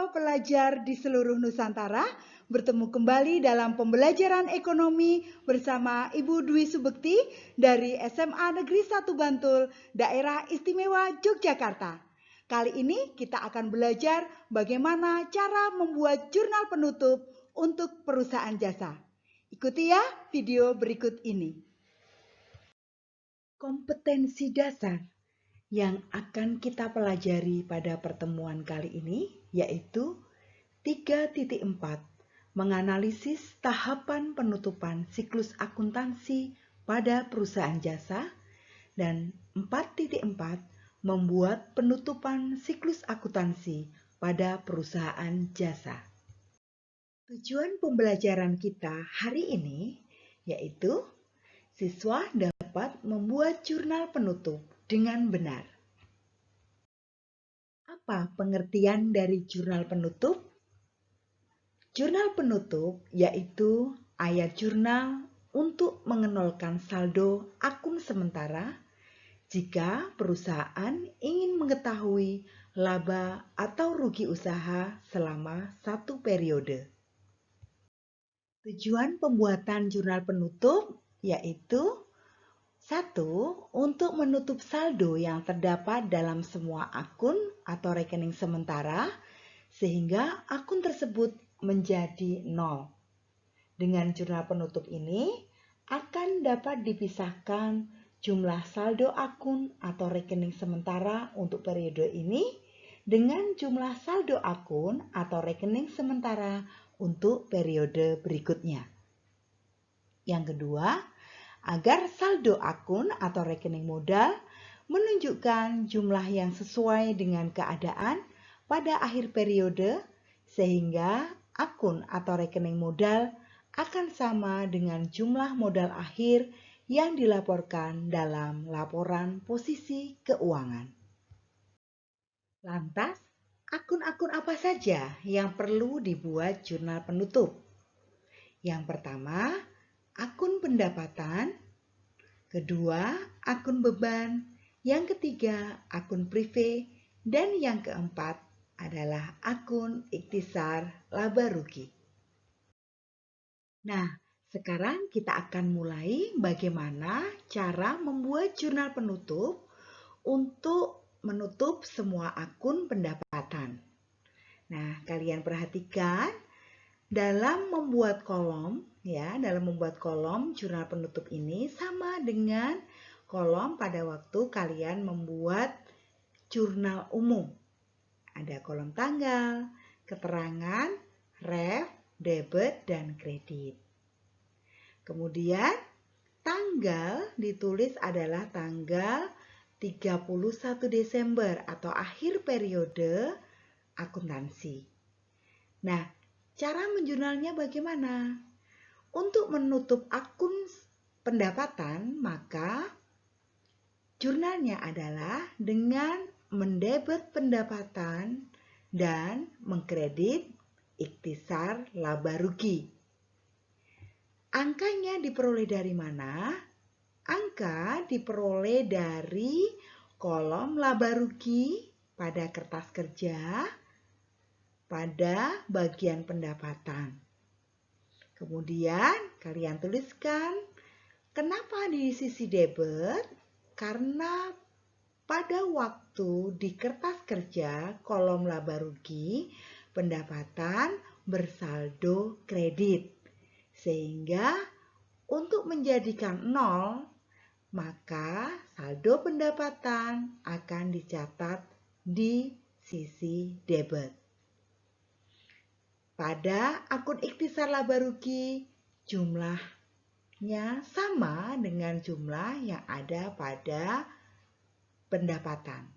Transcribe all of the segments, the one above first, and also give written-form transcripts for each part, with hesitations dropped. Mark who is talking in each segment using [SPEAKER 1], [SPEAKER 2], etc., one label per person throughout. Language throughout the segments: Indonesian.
[SPEAKER 1] semua pelajar di seluruh Nusantara, bertemu kembali dalam pembelajaran ekonomi bersama Ibu Dwi Subekti dari SMA Negeri 1 Bantul, Daerah Istimewa Yogyakarta. Kali ini kita akan belajar bagaimana cara membuat jurnal penutup untuk perusahaan jasa. Ikuti ya video berikut ini. Kompetensi dasar yang akan kita pelajari pada pertemuan kali ini yaitu 3.4 menganalisis tahapan penutupan siklus akuntansi pada perusahaan jasa dan 4.4 membuat penutupan siklus akuntansi pada perusahaan jasa. Tujuan pembelajaran kita hari ini yaitu siswa dapat membuat jurnal penutup dengan benar. Apa pengertian dari jurnal penutup? Jurnal penutup yaitu ayat jurnal untuk mengenolkan saldo akun sementara jika perusahaan ingin mengetahui laba atau rugi usaha selama satu periode. Tujuan pembuatan jurnal penutup yaitu 1. Untuk menutup saldo yang terdapat dalam semua akun atau rekening sementara sehingga akun tersebut menjadi 0. Dengan jurnal penutup ini akan dapat dipisahkan jumlah saldo akun atau rekening sementara untuk periode ini dengan jumlah saldo akun atau rekening sementara untuk periode berikutnya. Yang kedua, agar saldo akun atau rekening modal menunjukkan jumlah yang sesuai dengan keadaan pada akhir periode sehingga akun atau rekening modal akan sama dengan jumlah modal akhir yang dilaporkan dalam laporan posisi keuangan. Lantas, akun-akun apa saja yang perlu dibuat jurnal penutup? Yang pertama, akun pendapatan, kedua, akun beban, yang ketiga, akun prive, dan yang keempat adalah akun ikhtisar laba rugi. Nah, sekarang kita akan mulai bagaimana cara membuat jurnal penutup untuk menutup semua akun pendapatan. Nah, kalian perhatikan dalam membuat kolom jurnal penutup ini sama dengan kolom pada waktu kalian membuat jurnal umum. Ada kolom tanggal, keterangan, ref, debit, dan kredit. Kemudian tanggal ditulis adalah tanggal 31 Desember atau akhir periode akuntansi. Nah, cara menjurnalnya bagaimana? Untuk menutup akun pendapatan, maka jurnalnya adalah dengan mendebet pendapatan dan mengkredit ikhtisar laba rugi. Angkanya diperoleh dari mana? Angka diperoleh dari kolom laba rugi pada kertas kerja pada bagian pendapatan. Kemudian kalian tuliskan kenapa di sisi debit? Karena pada waktu di kertas kerja kolom laba rugi pendapatan bersaldo kredit. Sehingga untuk menjadikan 0 maka saldo pendapatan akan dicatat di sisi debit. Pada akun ikhtisar laba rugi, jumlahnya sama dengan jumlah yang ada pada pendapatan.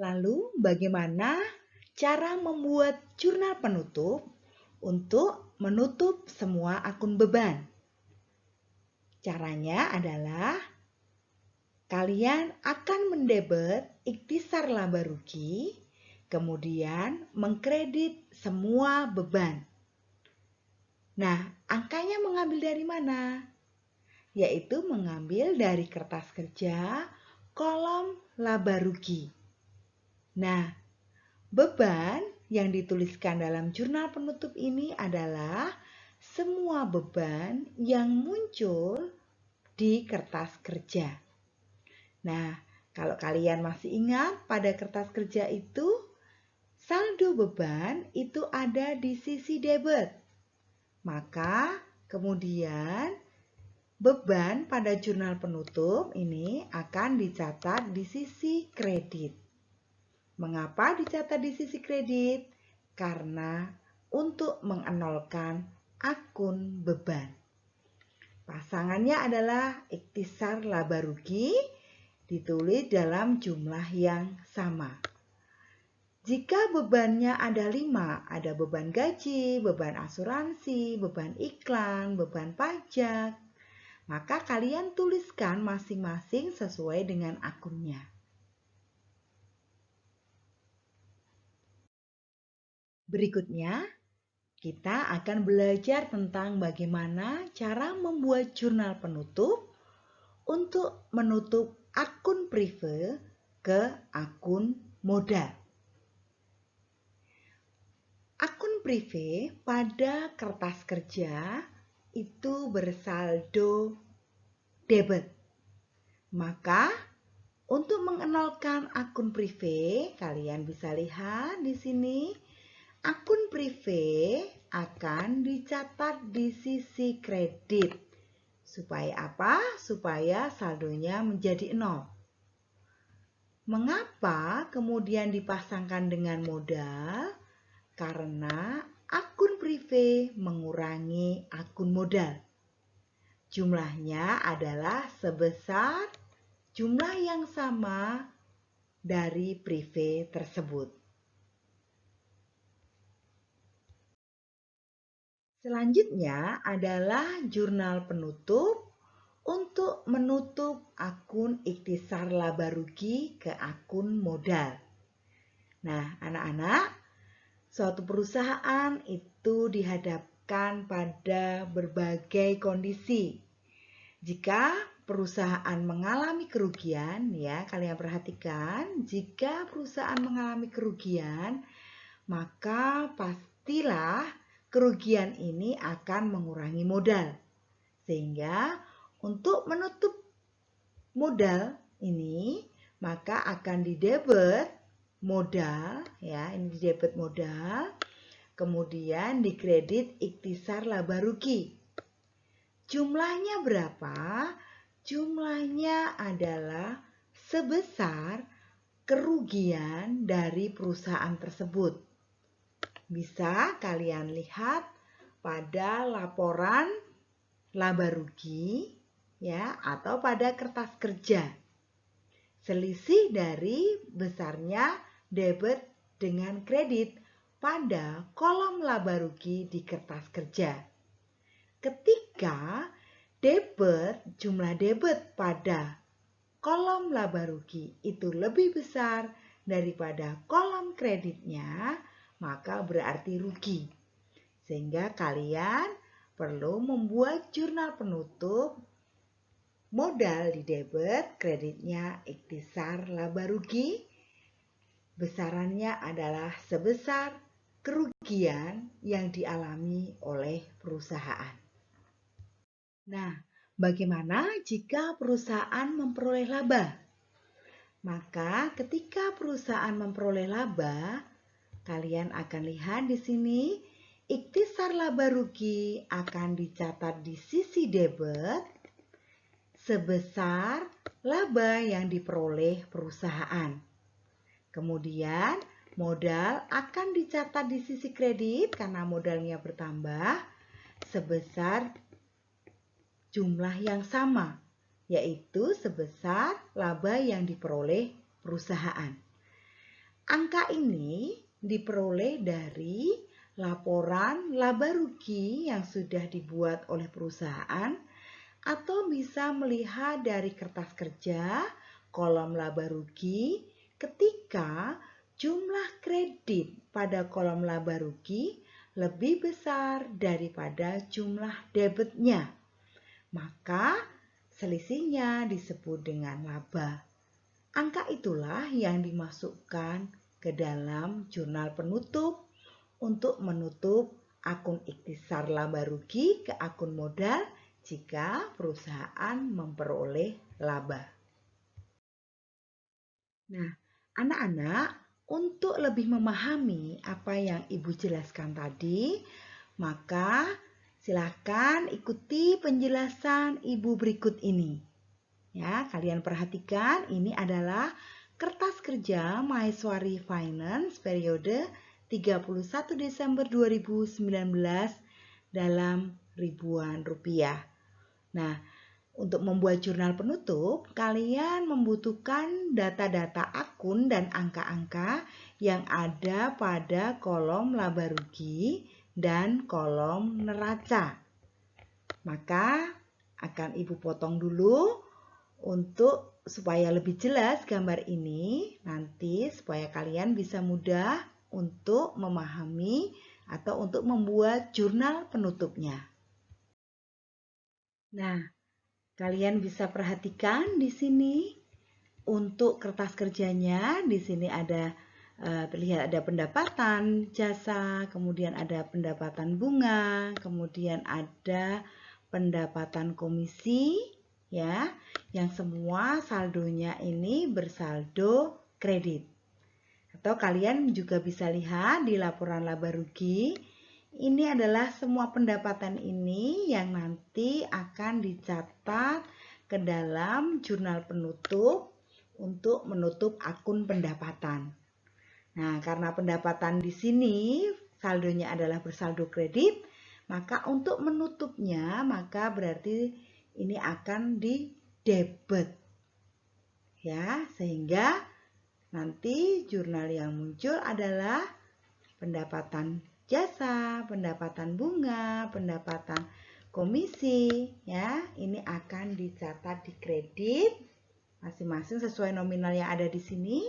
[SPEAKER 1] Lalu bagaimana cara membuat jurnal penutup untuk menutup semua akun beban? Caranya adalah kalian akan mendebet ikhtisar laba rugi, kemudian mengkredit semua beban. Nah, angkanya mengambil dari mana? Yaitu mengambil dari kertas kerja kolom laba rugi. Nah, beban yang dituliskan dalam jurnal penutup ini adalah semua beban yang muncul di kertas kerja. Nah, kalau kalian masih ingat pada kertas kerja itu, saldo beban itu ada di sisi debit. Maka kemudian beban pada jurnal penutup ini akan dicatat di sisi kredit. Mengapa dicatat di sisi kredit? Karena untuk mengenolkan akun beban. Pasangannya adalah ikhtisar laba rugi ditulis dalam jumlah yang sama. Jika bebannya ada 5, ada beban gaji, beban asuransi, beban iklan, beban pajak, maka kalian tuliskan masing-masing sesuai dengan akunnya. Berikutnya, kita akan belajar tentang bagaimana cara membuat jurnal penutup untuk menutup akun prive ke akun modal. Akun prive pada kertas kerja itu bersaldo debit. Maka untuk mengenolkan akun prive, kalian bisa lihat di sini, akun prive akan dicatat di sisi kredit. Supaya apa? Supaya saldonya menjadi 0. Mengapa kemudian dipasangkan dengan modal? Karena akun prive mengurangi akun modal. Jumlahnya adalah sebesar jumlah yang sama dari prive tersebut. Selanjutnya adalah jurnal penutup untuk menutup akun ikhtisar laba rugi ke akun modal. Nah, anak-anak, suatu perusahaan itu dihadapkan pada berbagai kondisi. Jika perusahaan mengalami kerugian, ya, kalian perhatikan, jika perusahaan mengalami kerugian, maka pastilah kerugian ini akan mengurangi modal. Sehingga untuk menutup modal ini, maka akan didebet modal, ya, ini didebet modal, kemudian dikredit ikhtisar laba rugi. Jumlahnya berapa? Jumlahnya adalah sebesar kerugian dari perusahaan tersebut. Bisa kalian lihat pada laporan laba rugi, ya, atau pada kertas kerja. Selisih dari besarnya debit dengan kredit pada kolom laba rugi di kertas kerja. Ketika jumlah debit pada kolom laba rugi itu lebih besar daripada kolom kreditnya, maka berarti rugi. Sehingga kalian perlu membuat jurnal penutup modal di debit, kreditnya ikhtisar laba rugi. Besarannya adalah sebesar kerugian yang dialami oleh perusahaan. Nah, bagaimana jika perusahaan memperoleh laba? Maka ketika perusahaan memperoleh laba, kalian akan lihat di sini, ikhtisar laba rugi akan dicatat di sisi debit sebesar laba yang diperoleh perusahaan. Kemudian modal akan dicatat di sisi kredit karena modalnya bertambah sebesar jumlah yang sama, yaitu sebesar laba yang diperoleh perusahaan. Angka ini diperoleh dari laporan laba rugi yang sudah dibuat oleh perusahaan, atau bisa melihat dari kertas kerja kolom laba rugi ketika jumlah kredit pada kolom laba rugi lebih besar daripada jumlah debitnya. Maka selisihnya disebut dengan laba. Angka itulah yang dimasukkan ke dalam jurnal penutup untuk menutup akun ikhtisar laba rugi ke akun modal jika perusahaan memperoleh laba. Nah, anak-anak, untuk lebih memahami apa yang Ibu jelaskan tadi, maka silakan ikuti penjelasan Ibu berikut ini. Ya, kalian perhatikan ini adalah kertas kerja Maheswari Finance periode 31 Desember 2019 dalam ribuan rupiah. Nah, untuk membuat jurnal penutup, kalian membutuhkan data-data akun dan angka-angka yang ada pada kolom laba rugi dan kolom neraca. Maka akan Ibu potong dulu untuk supaya lebih jelas gambar ini, nanti supaya kalian bisa mudah untuk memahami atau untuk membuat jurnal penutupnya. Nah, kalian bisa perhatikan di sini untuk kertas kerjanya. Di sini ada terlihat ada pendapatan jasa, kemudian ada pendapatan bunga, kemudian ada pendapatan komisi, ya, yang semua saldonya ini bersaldo kredit. Atau kalian juga bisa lihat di laporan laba rugi, ini adalah semua pendapatan ini yang nanti akan dicatat ke dalam jurnal penutup untuk menutup akun pendapatan. Nah, karena pendapatan di sini saldonya adalah bersaldo kredit, maka untuk menutupnya maka berarti ini akan di debit. Ya, sehingga nanti jurnal yang muncul adalah pendapatan jasa, pendapatan bunga, pendapatan komisi, ya. Ini akan dicatat di kredit masing-masing sesuai nominal yang ada di sini.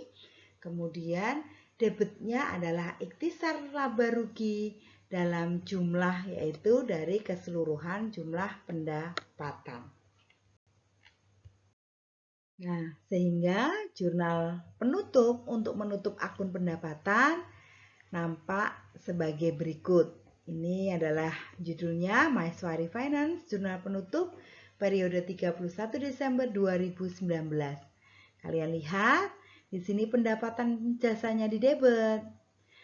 [SPEAKER 1] Kemudian debitnya adalah ikhtisar laba rugi dalam jumlah, yaitu dari keseluruhan jumlah pendapatan. Nah, sehingga jurnal penutup untuk menutup akun pendapatan nampak sebagai berikut. Ini adalah judulnya Maheswari Finance Jurnal Penutup periode 31 Desember 2019. Kalian lihat, di sini pendapatan jasanya di debit.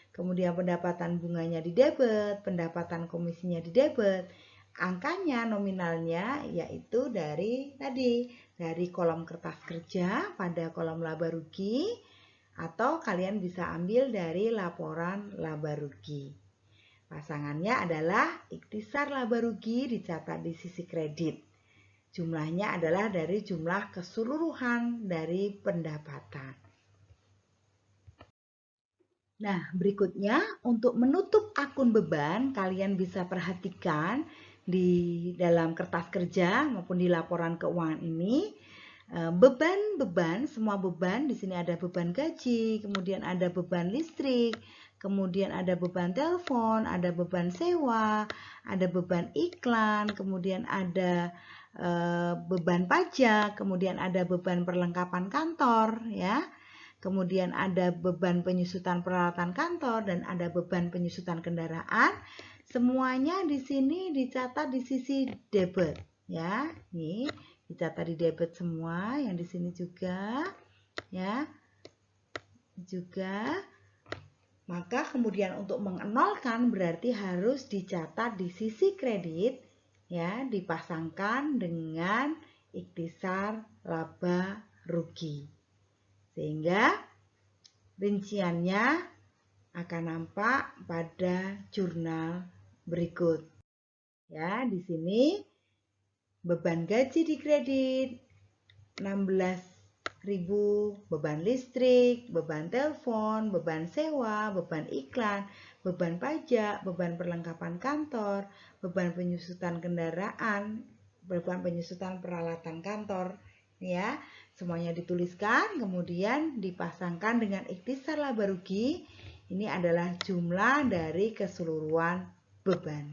[SPEAKER 1] Kemudian pendapatan bunganya di debit, pendapatan komisinya di debit. Angkanya nominalnya yaitu dari kolom kertas kerja pada kolom laba rugi, atau kalian bisa ambil dari laporan laba rugi. Pasangannya adalah ikhtisar laba rugi dicatat di sisi kredit. Jumlahnya adalah dari jumlah keseluruhan dari pendapatan. Nah, berikutnya untuk menutup akun beban, kalian bisa perhatikan di dalam kertas kerja maupun di laporan keuangan ini, beban-beban, semua beban, di sini ada beban gaji, kemudian ada beban listrik, kemudian ada beban telepon, ada beban sewa, ada beban iklan, kemudian ada beban pajak, kemudian ada beban perlengkapan kantor, ya. Kemudian ada beban penyusutan peralatan kantor dan ada beban penyusutan kendaraan. Semuanya di sini dicatat di sisi debit, ya. Nih, dicatat di debit semua, yang di sini juga, ya. Juga. Maka kemudian untuk mengenolkan berarti harus dicatat di sisi kredit, ya, dipasangkan dengan ikhtisar laba rugi. Sehingga rinciannya akan nampak pada jurnal berikut. Ya, di sini beban gaji di kredit 16.000, beban listrik, beban telepon, beban sewa, beban iklan, beban pajak, beban perlengkapan kantor, beban penyusutan kendaraan, beban penyusutan peralatan kantor, ya. Semuanya dituliskan, kemudian dipasangkan dengan ikhtisar laba rugi. Ini adalah jumlah dari keseluruhan beban.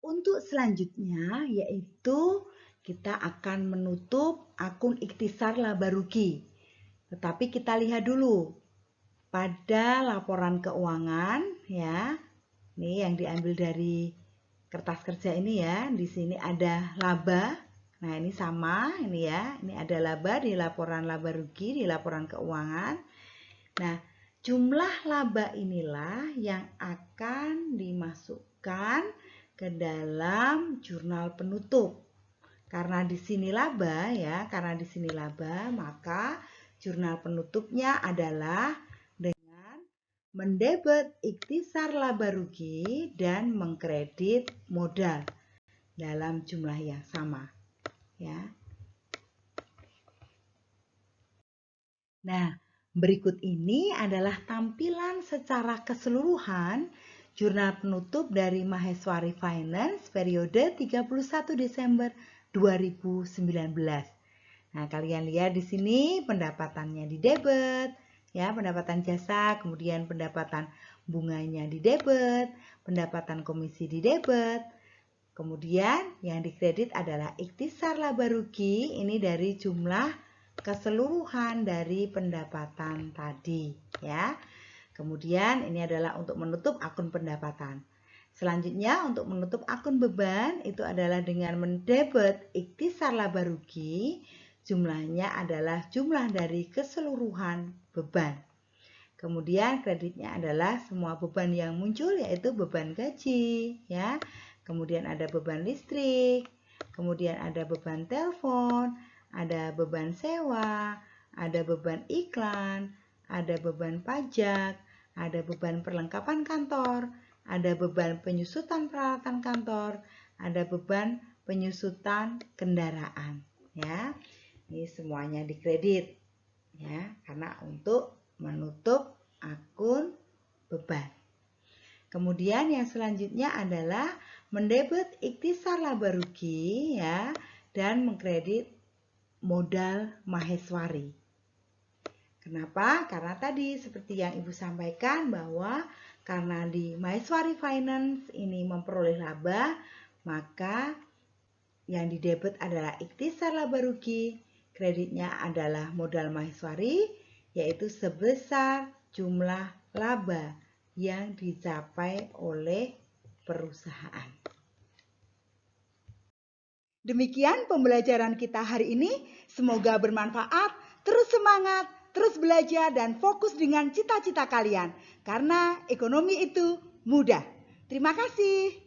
[SPEAKER 1] Untuk selanjutnya yaitu kita akan menutup akun ikhtisar laba rugi. Tetapi kita lihat dulu pada laporan keuangan ya. Ini yang diambil dari kertas kerja ini ya. Di sini ada laba. Nah, ini sama ini ya. Ini ada laba di laporan laba rugi di laporan keuangan. Nah, jumlah laba inilah yang akan dimasukkan ke dalam jurnal penutup. Karena di sini laba ya, karena di sini laba, maka jurnal penutupnya adalah dengan mendebet ikhtisar laba rugi dan mengkredit modal dalam jumlah yang sama ya. Nah, berikut ini adalah tampilan secara keseluruhan jurnal penutup dari Maheswari Finance periode 31 Desember 2019. Nah, kalian lihat di sini pendapatannya di debit, ya, pendapatan jasa, kemudian pendapatan bunganya di debit, pendapatan komisi di debit. Kemudian yang dikredit adalah ikhtisar laba rugi, ini dari jumlah keseluruhan dari pendapatan tadi, ya. Kemudian ini adalah untuk menutup akun pendapatan. Selanjutnya untuk menutup akun beban itu adalah dengan mendebet ikhtisar laba rugi, jumlahnya adalah jumlah dari keseluruhan beban. Kemudian kreditnya adalah semua beban yang muncul yaitu beban gaji, ya. Kemudian ada beban listrik, kemudian ada beban telepon, ada beban sewa, ada beban iklan, ada beban pajak, ada beban perlengkapan kantor, ada beban penyusutan peralatan kantor, ada beban penyusutan kendaraan, ya. Ini semuanya dikredit, ya, karena untuk menutup akun beban. Kemudian yang selanjutnya adalah mendebet ikhtisar laba rugi, ya, dan mengkredit modal Maheswari. Kenapa? Karena tadi seperti yang Ibu sampaikan bahwa karena di Maheswari Finance ini memperoleh laba, maka yang didebet adalah ikhtisar laba rugi, kreditnya adalah modal Maheswari, yaitu sebesar jumlah laba yang dicapai oleh perusahaan. Demikian pembelajaran kita hari ini, semoga bermanfaat, terus semangat, terus belajar dan fokus dengan cita-cita kalian, karena ekonomi itu mudah. Terima kasih.